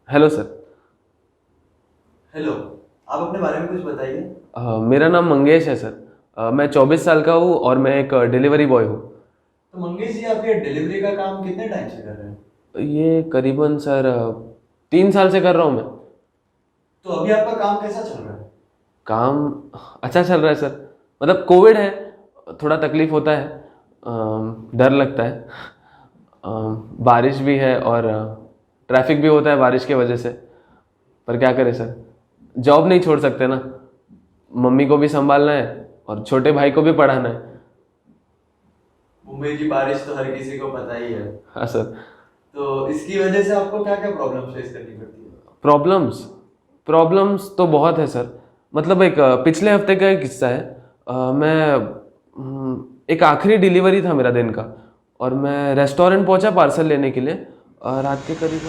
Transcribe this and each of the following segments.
Hello sir. Hello. आप अपने बारे में कुछ बताइए। मेरा नाम मंगेश है सर। मैं 24 साल का हूँ और मैं एक डिलीवरी बॉय हूँ। तो मंगेश जी, आप ये डिलीवरी का काम कितने टाइम से कर रहे हैं? ये करीबन सर 3 साल से कर रहा हूँ मैं। तो अभी आपका काम कैसा चल रहा है? काम अच्छा चल रहा है सर। मतलब कोविड है, थोड़ा तकलीफ होता है, डर लगता है। बारिश भी है और ट्रैफिक भी होता है बारिश की वजह से। पर क्या करें सर, जॉब नहीं छोड़ सकते ना। मम्मी को भी संभालना है और छोटे भाई को भी पढ़ाना है। मुंबई की बारिश तो हर किसी को पता ही है। हाँ सर। तो इसकी वजह से आपको क्या क्या प्रॉब्लम फेस करनी पड़ती है? प्रॉब्लम्स प्रॉब्लम्स तो बहुत है सर। मतलब एक पिछले हफ्ते का एक किस्सा है। मैं एक आखिरी डिलीवरी था मेरा दिन का, और मैं रेस्टोरेंट पहुंचा पार्सल लेने के लिए। रात के करीब।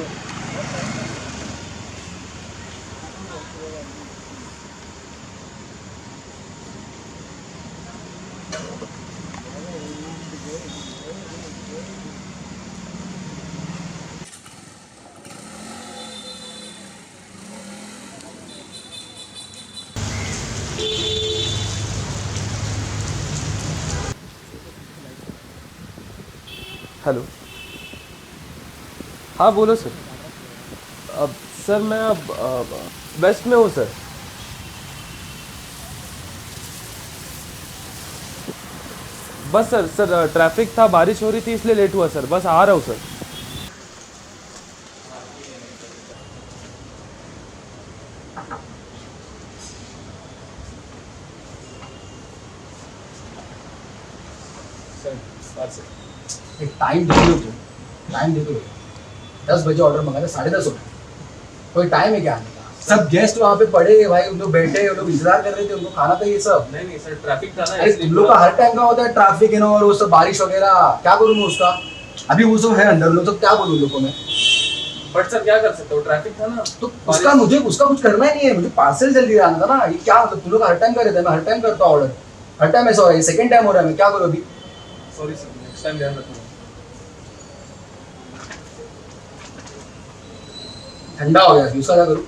हेलो। हाँ बोलो सर। अब सर मैं अब वेस्ट में हूँ सर। बस सर ट्रैफिक था, बारिश हो रही थी इसलिए लेट हुआ सर। बस आ रहा हूँ सर। एक टाइम दे दो, टाइम दे दो। 10 बजे ऑर्डर मंगाया था, 10:30 हो गए। कोई टाइम है क्या आने का? सब गेस्ट वहाँ पे पड़े हैं भाई, उन लोग बैठे हैं, उन लोग इंतजार कर रहे थे, उनको खाना था ये सब। नहीं नहीं सर, ट्रैफिक था ना अरे इसलिए तुम लोग का हर टाइम का होता है ट्रैफिक है ना, और वो सब बारिश वगैरह, क्या करूँ मैं उसका? अभी वो सब है अंदर, लोग तो क्या बोलूँ उन लोग को मैं? बट सर क्या कर सकते हो, ट्रैफिक था ना। तो उसका कुछ करना ही नहीं है, मुझे पार्सल जल्दी आना था ना। ये क्या मतलब, तुम लोग हर टाइम कर रहे थे, मैं हर टाइम करता हूँ ऑर्डर। हर टाइम ऐसा हो रहा है, सेकंड टाइम हो रहा है, मैं क्या करूँ अभी? सॉरी सर, नेक्स्ट टाइम ध्यान रखूंगा। ठंडा हो गया, उसका क्या करूँ?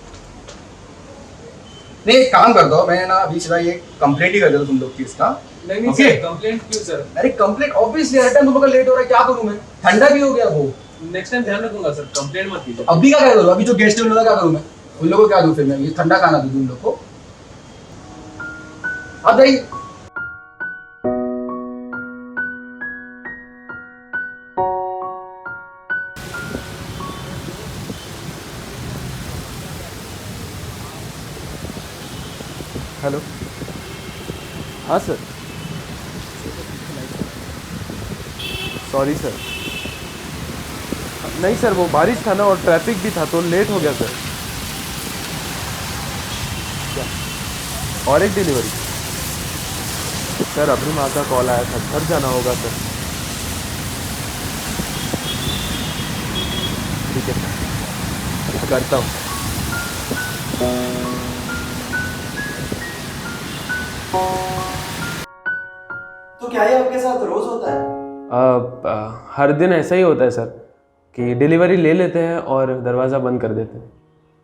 नहीं, एक काम करता हूँ मैं ना, अभी सीधा ये कंप्लेंट ही कर देता हूँ तुम लोग की इसका। नहीं नहीं ओके? सर, कंप्लेंट क्यों सर? अरे कंप्लेंट ऑब्वियसली, हर टाइम तुम लोग का लेट हो रहा है, क्या करूँ मैं? ठंडा भी हो गया वो। नेक्स्ट टाइम ध्यान रखूंगा सर, कंप्लेंट मत कीजिए। अभी का क्या करूँ? अभी जो गेस्ट है उन लोगों का क्या करूँ मैं? उन लोगों को क्या दूँ फिर मैं? ये ठंडा खाना दूँ उन लोग को? अब भाई। हेलो। हाँ सर। Sorry sir. नहीं सर, वो बारिश था ना और ट्रैफिक भी था तो लेट हो गया सर। और एक डिलीवरी सर, अभी माँ का कॉल आया था, घर जाना होगा सर। ठीक है सर, करता हूँ। तो क्या ये आपके साथ रोज होता है? हर दिन ऐसा ही होता है सर, कि डिलीवरी ले लेते हैं और दरवाज़ा बंद कर देते हैं।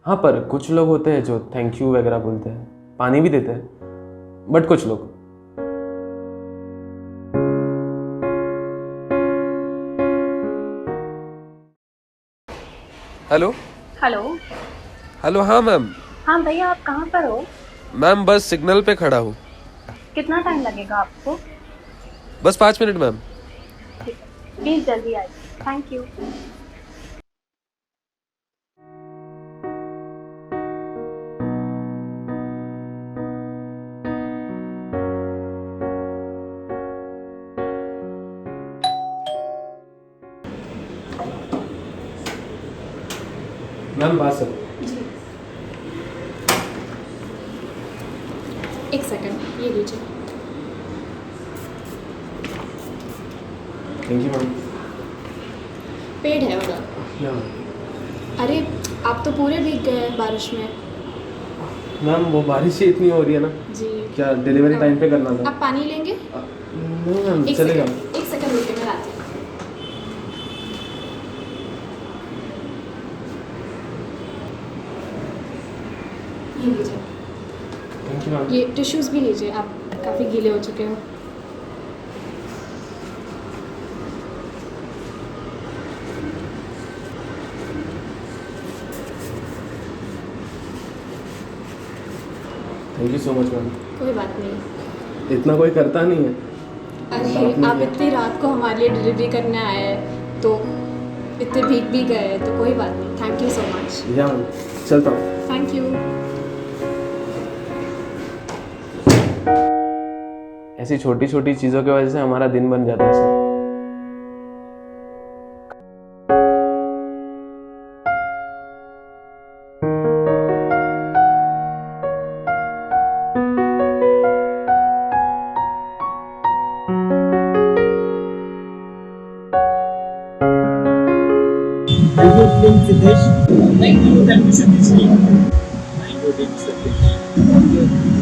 हाँ, पर कुछ लोग होते हैं जो थैंक यू वगैरह बोलते हैं, पानी भी देते हैं, बट कुछ लोग। हेलो। हेलो। हेलो। हाँ मैम। हाँ भैया, आप कहाँ पर हो? मैम बस सिग्नल पे खड़ा हूँ। कितना टाइम लगेगा आपको? बस 5 मिनट मैम। ठीक है, प्लीज़ जल्दी आइए। Thank you. मैम बात सर। जी, एक सेकंड, ये लीजिए। Thank you ma'am. पेड है उधर। मैम। अरे, आप तो पूरे भीग गए हैं बारिश में। मैम वो बारिश ही इतनी हो रही है ना। जी। क्या डिलीवरी टाइम पे करना था? आप पानी लेंगे? नहीं मैम, चलेगा। एक सेकंड रुकिए, मैं लाती हूँ। मैम। ये टिश्यूज़ भी लीजिए, आप काफ़ी गीले हो चुके हो। Thank you so much ma'am. कोई बात नहीं। इतना कोई करता नहीं है। अरे आप इतनी रात को हमारे लिए डिलीवरी करने आए हैं तो इतने भीग भी गए हैं, तो कोई बात नहीं। Thank you so much. या मैम, चलता हूँ। Thank you. ऐसी छोटी छोटी चीज़ों की वजह से हमारा दिन बन जाता है sir. Thank you, Siddesh. Thank you, Satish. Thank you, Siddesh.